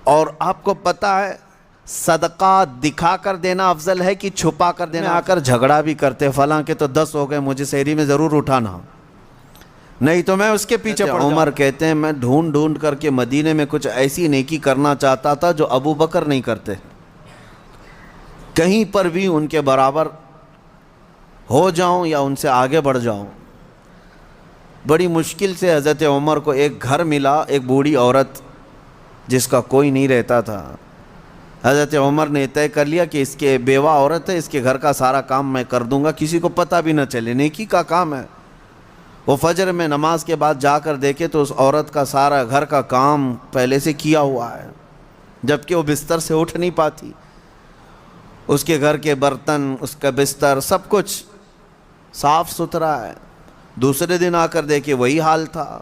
اور آپ کو پتہ ہے صدقہ دکھا کر دینا افضل ہے کہ چھپا کر دینا؟ آ کر جھگڑا بھی کرتے، فلاں کے تو 10 ہو گئے، مجھے سحری میں ضرور اٹھانا، نہیں تو میں اس کے پیچھے پڑ جاؤں۔ عمر کہتے ہیں میں ڈھونڈ ڈھونڈ کر کے مدینے میں کچھ ایسی نیکی کرنا چاہتا تھا جو ابو بکر نہیں کرتے، کہیں پر بھی ان کے برابر ہو جاؤں یا ان سے آگے بڑھ جاؤں۔ بڑی مشکل سے حضرت عمر کو ایک گھر ملا، ایک بوڑھی عورت جس کا کوئی نہیں رہتا تھا۔ حضرت عمر نے طے کر لیا کہ اس کے بیوہ عورت ہے، اس کے گھر کا سارا کام میں کر دوں گا، کسی کو پتہ بھی نہ چلے، نیکی کا کام ہے۔ وہ فجر میں نماز کے بعد جا کر دیکھے تو اس عورت کا سارا گھر کا کام پہلے سے کیا ہوا ہے، جبکہ وہ بستر سے اٹھ نہیں پاتی۔ اس کے گھر کے برتن، اس کا بستر، سب کچھ صاف ستھرا ہے۔ دوسرے دن آ کر دیکھے وہی حال تھا۔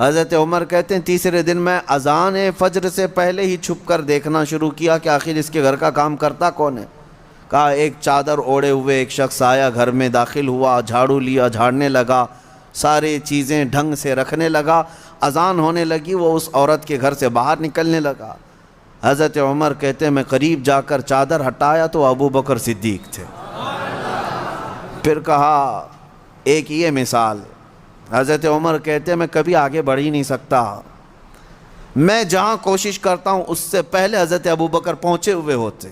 حضرت عمر کہتے ہیں تیسرے دن میں اذان فجر سے پہلے ہی چھپ کر دیکھنا شروع کیا کہ آخر اس کے گھر کا کام کرتا کون ہے۔ کہا ایک چادر اوڑھے ہوئے ایک شخص آیا، گھر میں داخل ہوا، جھاڑو لیا، جھاڑنے لگا، ساری چیزیں ڈھنگ سے رکھنے لگا۔ اذان ہونے لگی، وہ اس عورت کے گھر سے باہر نکلنے لگا۔ حضرت عمر کہتے ہیں میں قریب جا کر چادر ہٹایا تو ابو بکر صدیق تھے۔ پھر کہا ایک یہ مثال۔ حضرت عمر کہتے ہیں میں کبھی آگے بڑھ ہی نہیں سکتا، میں جہاں کوشش کرتا ہوں اس سے پہلے حضرت ابو بکر پہنچے ہوئے ہوتے۔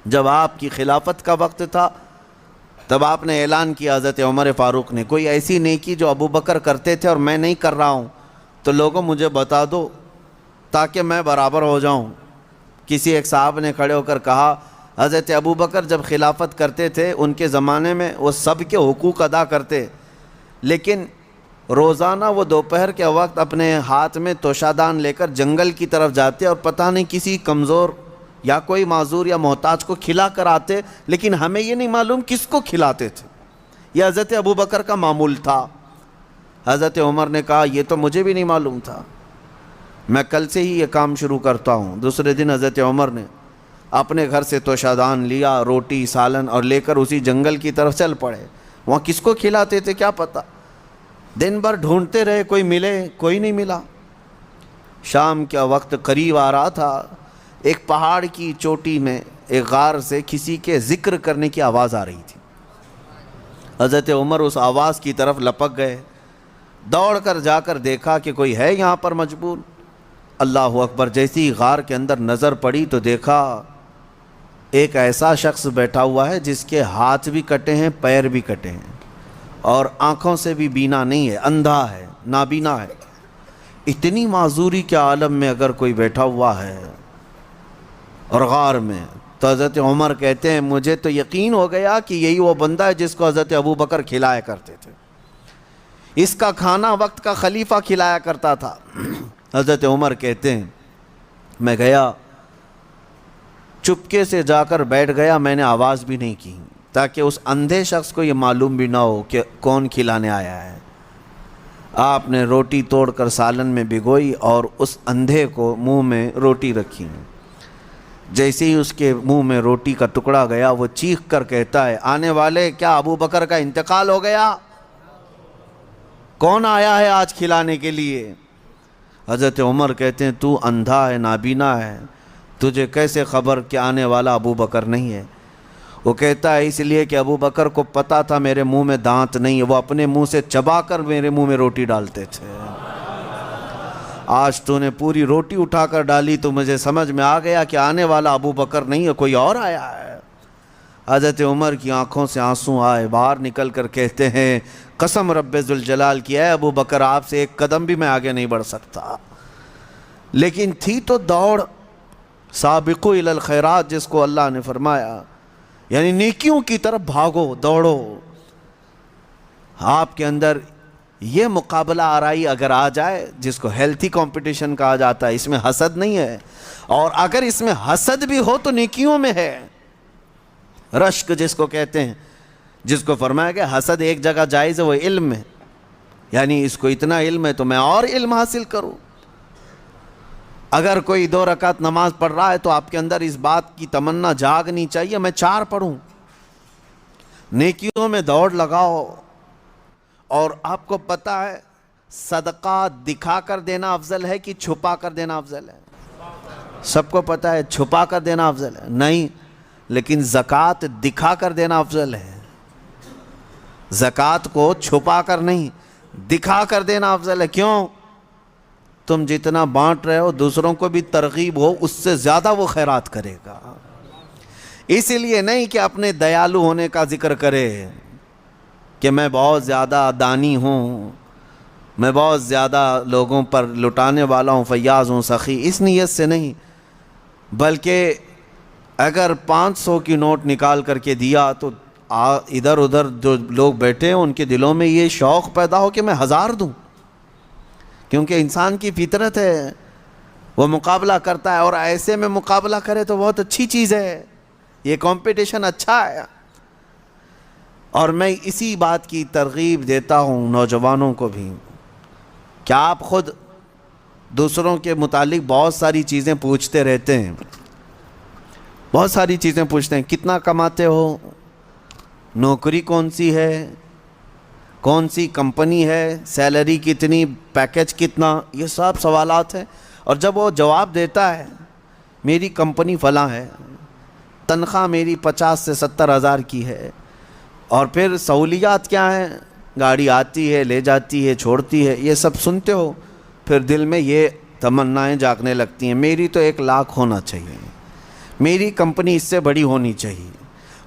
جب آپ کی خلافت کا وقت تھا تب آپ نے اعلان کیا، حضرت عمر فاروق نے، کوئی ایسی نیکی جو ابو بکر کرتے تھے اور میں نہیں کر رہا ہوں تو لوگوں مجھے بتا دو تاکہ میں برابر ہو جاؤں۔ کسی ایک صاحب نے کھڑے ہو کر کہا حضرت ابو بکر جب خلافت کرتے تھے ان کے زمانے میں وہ سب کے حقوق ادا کرتے، لیکن روزانہ وہ دوپہر کے وقت اپنے ہاتھ میں توشادان لے کر جنگل کی طرف جاتے اور پتہ نہیں کسی کمزور یا کوئی معذور یا محتاج کو کھلا کر آتے، لیکن ہمیں یہ نہیں معلوم کس کو کھلاتے تھے۔ یہ حضرت ابو بکر کا معمول تھا۔ حضرت عمر نے کہا یہ تو مجھے بھی نہیں معلوم تھا، میں کل سے ہی یہ کام شروع کرتا ہوں۔ دوسرے دن حضرت عمر نے اپنے گھر سے توشادان لیا، روٹی سالن، اور لے کر اسی جنگل کی طرف چل پڑے۔ وہاں کس کو کھلاتے تھے کیا پتہ، دن بھر ڈھونڈتے رہے، کوئی ملے، کوئی نہیں ملا۔ شام کا وقت قریب آ رہا تھا، ایک پہاڑ کی چوٹی میں ایک غار سے کسی کے ذکر کرنے کی آواز آ رہی تھی۔ حضرت عمر اس آواز کی طرف لپک گئے، دوڑ کر جا کر دیکھا کہ کوئی ہے یہاں پر مجبور۔ اللہ اکبر، جیسی غار کے اندر نظر پڑی تو دیکھا ایک ایسا شخص بیٹھا ہوا ہے جس کے ہاتھ بھی کٹے ہیں، پیر بھی کٹے ہیں، اور آنکھوں سے بھی بینا نہیں ہے، اندھا ہے، نابینا ہے۔ اتنی معذوری کے عالم میں اگر کوئی بیٹھا ہوا ہے اور غار میں، تو حضرت عمر کہتے ہیں مجھے تو یقین ہو گیا کہ یہی وہ بندہ ہے جس کو حضرت ابو بکر کھلایا کرتے تھے، اس کا کھانا وقت کا خلیفہ کھلایا کرتا تھا۔ حضرت عمر کہتے ہیں میں گیا، چپکے سے جا کر بیٹھ گیا، میں نے آواز بھی نہیں کی تاکہ اس اندھے شخص کو یہ معلوم بھی نہ ہو کہ کون کھلانے آیا ہے۔ آپ نے روٹی توڑ کر سالن میں بھگوئی اور اس اندھے کو منہ میں روٹی رکھی۔ جیسے ہی اس کے منہ میں روٹی کا ٹکڑا گیا وہ چیخ کر کہتا ہے آنے والے، کیا ابو بکر کا انتقال ہو گیا؟ کون آیا ہے آج کھلانے کے لیے؟ حضرت عمر کہتے ہیں تو اندھا ہے، نابینا ہے، تجھے کیسے خبر کہ آنے والا ابو بکر نہیں ہے؟ وہ کہتا ہے اس لیے کہ ابو بکر کو پتا تھا میرے منہ میں دانت نہیں ہے، وہ اپنے منہ سے چبا کر میرے منہ میں روٹی ڈالتے تھے۔ آج تو نے پوری روٹی اٹھا کر ڈالی تو مجھے سمجھ میں آ گیا کہ آنے والا ابو بکر نہیں ہے، کوئی اور آیا ہے۔ حضرت عمر کی آنکھوں سے آنسو آئے، باہر نکل کر کہتے ہیں قسم رب ذوالجلال کی ہے ابو بکر آپ سے ایک قدم بھی میں آگے نہیں بڑھ سکتا۔ لیکن تھی تو دوڑ، سابقوا الی الخیرات جس کو اللہ نے فرمایا، یعنی نیکیوں کی طرف بھاگو، دوڑو۔ آپ کے اندر یہ مقابلہ آرائی اگر آ جائے جس کو ہیلتھی کمپٹیشن کہا جاتا ہے، اس میں حسد نہیں ہے، اور اگر اس میں حسد بھی ہو تو نیکیوں میں ہے۔ رشک جس کو کہتے ہیں، جس کو فرمایا کہ حسد ایک جگہ جائز ہے وہ علم ہے، یعنی اس کو اتنا علم ہے تو میں اور علم حاصل کروں۔ اگر کوئی 2 رکعت نماز پڑھ رہا ہے تو آپ کے اندر اس بات کی تمنا جاگنی چاہیے میں 4 پڑھوں۔ نیکیوں میں دوڑ لگاؤ، اور آپ کو پتہ ہے صدقہ دکھا کر دینا افضل ہے کہ چھپا کر دینا افضل ہے؟ سب کو پتہ ہے چھپا کر دینا افضل ہے نہیں، لیکن زکوٰۃ دکھا کر دینا افضل ہے. زکوٰۃ کو چھپا کر نہیں، دکھا کر دینا افضل ہے. کیوں؟ تم جتنا بانٹ رہے ہو دوسروں کو بھی ترغیب ہو، اس سے زیادہ وہ خیرات کرے گا. اس لیے نہیں کہ اپنے دیالو ہونے کا ذکر کرے کہ میں بہت زیادہ دانی ہوں، میں بہت زیادہ لوگوں پر لٹانے والا ہوں، فیاض ہوں، سخی. اس نیت سے نہیں، بلکہ اگر 500 کی نوٹ نکال کر کے دیا تو ادھر ادھر جو لوگ بیٹھے ہیں ان کے دلوں میں یہ شوق پیدا ہو کہ میں 1000 دوں. کیونکہ انسان کی فطرت ہے، وہ مقابلہ کرتا ہے، اور ایسے میں مقابلہ کرے تو بہت اچھی چیز ہے، یہ کمپٹیشن اچھا ہے. اور میں اسی بات کی ترغیب دیتا ہوں نوجوانوں کو بھی کہ آپ خود دوسروں کے متعلق بہت ساری چیزیں پوچھتے رہتے ہیں، بہت ساری چیزیں پوچھتے ہیں. کتنا کماتے ہو؟ نوکری کون سی ہے؟ کون سی کمپنی ہے؟ سیلری کتنی؟ پیکج کتنا؟ یہ سب سوالات ہیں. اور جب وہ جواب دیتا ہے میری کمپنی فلاں ہے، تنخواہ میری 50 سے 70 ہزار کی ہے، اور پھر سہولیات کیا ہیں، گاڑی آتی ہے، لے جاتی ہے، چھوڑتی ہے، یہ سب سنتے ہو، پھر دل میں یہ تمنائیں جاگنے لگتی ہیں، میری تو 1 لاکھ ہونا چاہیے، میری کمپنی اس سے بڑی ہونی چاہیے،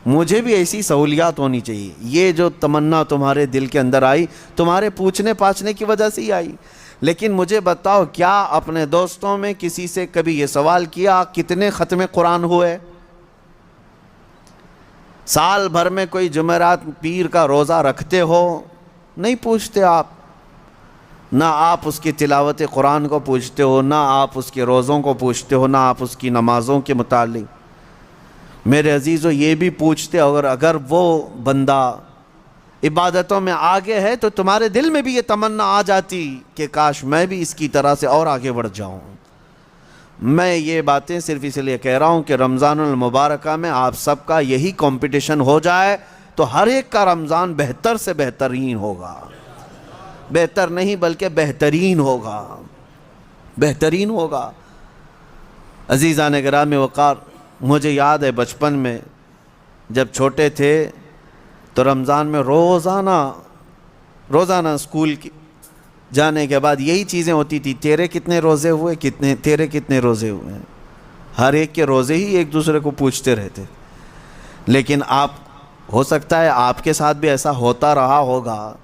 مجھے بھی ایسی سہولیات ہونی چاہیے. یہ جو تمنا تمہارے دل کے اندر آئی تمہارے پوچھنے پاچھنے کی وجہ سے ہی آئی. لیکن مجھے بتاؤ، کیا اپنے دوستوں میں کسی سے کبھی یہ سوال کیا کتنے ختم قرآن ہوئے؟ سال بھر میں کوئی جمعرات پیر کا روزہ رکھتے ہو؟ نہیں پوچھتے آپ. نہ آپ اس کی تلاوت قرآن کو پوچھتے ہو، نہ آپ اس کے روزوں کو پوچھتے ہو، نہ آپ اس کی نمازوں کے متعلق. میرے عزیزو یہ بھی پوچھتے، اگر وہ بندہ عبادتوں میں آگے ہے تو تمہارے دل میں بھی یہ تمنا آ جاتی کہ کاش میں بھی اس کی طرح سے اور آگے بڑھ جاؤں. میں یہ باتیں صرف اس لیے کہہ رہا ہوں کہ رمضان المبارکہ میں آپ سب کا یہی کمپٹیشن ہو جائے تو ہر ایک کا رمضان بہتر سے بہترین ہوگا. بہتر نہیں بلکہ بہترین ہوگا، بہترین ہوگا. عزیزان گرامی وقار، مجھے یاد ہے بچپن میں جب چھوٹے تھے تو رمضان میں روزانہ اسکول جانے کے بعد یہی چیزیں ہوتی تھی، تیرے کتنے روزے ہوئے، تیرے کتنے روزے ہوئے ہیں. ہر ایک کے روزے ہی ایک دوسرے کو پوچھتے رہتے. لیکن ہو سکتا ہے آپ کے ساتھ بھی ایسا ہوتا رہا ہوگا.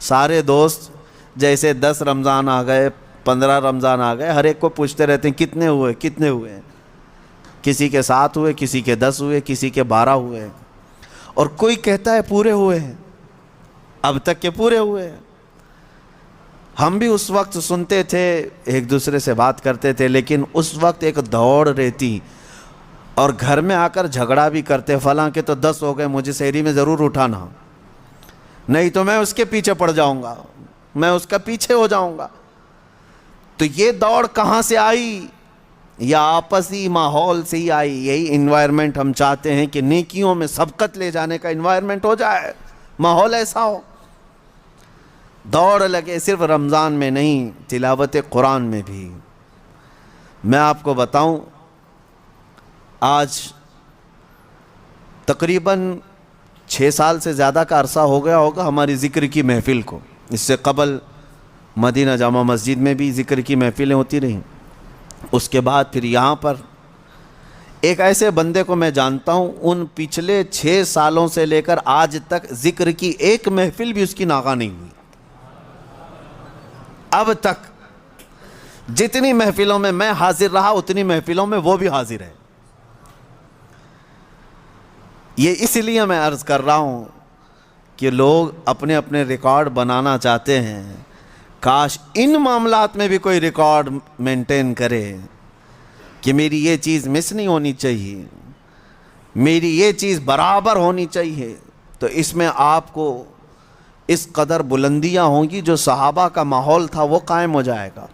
سارے دوست جیسے 10 رمضان آ گئے، 15 رمضان آ گئے، ہر ایک کو پوچھتے رہتے ہیں کتنے ہوئے کتنے ہوئے. کسی کے 7 ہوئے، کسی کے 10 ہوئے، کسی کے 12 ہوئے، اور کوئی کہتا ہے پورے ہوئے ہیں، اب تک کے پورے ہوئے ہیں. ہم بھی اس وقت سنتے تھے، ایک دوسرے سے بات کرتے تھے، لیکن اس وقت ایک دوڑ رہتی اور گھر میں آ کر جھگڑا بھی کرتے، فلاں کے تو 10 ہو گئے، مجھے سحری میں ضرور اٹھانا، نہیں تو میں اس کے پیچھے پڑ جاؤں گا، میں اس کا پیچھے ہو جاؤں گا. تو یہ دوڑ کہاں سے آئی؟ یا آپسی ماحول سے ہی آئی. یہی انوائرمنٹ ہم چاہتے ہیں کہ نیکیوں میں سبقت لے جانے کا انوائرمنٹ ہو جائے، ماحول ایسا ہو، دوڑ لگے. صرف رمضان میں نہیں، تلاوت قرآن میں بھی. میں آپ کو بتاؤں، آج تقریباً 6 سال سے زیادہ کا عرصہ ہو گیا ہوگا ہماری ذکر کی محفل کو. اس سے قبل مدینہ جامع مسجد میں بھی ذکر کی محفلیں ہوتی رہیں، اس کے بعد پھر یہاں پر. ایک ایسے بندے کو میں جانتا ہوں، ان پچھلے 6 سالوں سے لے کر آج تک ذکر کی ایک محفل بھی اس کی ناغہ نہیں ہوئی. اب تک جتنی محفلوں میں میں حاضر رہا اتنی محفلوں میں وہ بھی حاضر ہے. یہ اس لیے میں عرض کر رہا ہوں کہ لوگ اپنے اپنے ریکارڈ بنانا چاہتے ہیں. کاش ان معاملات میں بھی کوئی ریکارڈ مینٹین کرے کہ میری یہ چیز مس نہیں ہونی چاہیے، میری یہ چیز برابر ہونی چاہیے. تو اس میں آپ کو اس قدر بلندیاں ہوں گی، جو صحابہ کا ماحول تھا وہ قائم ہو جائے گا.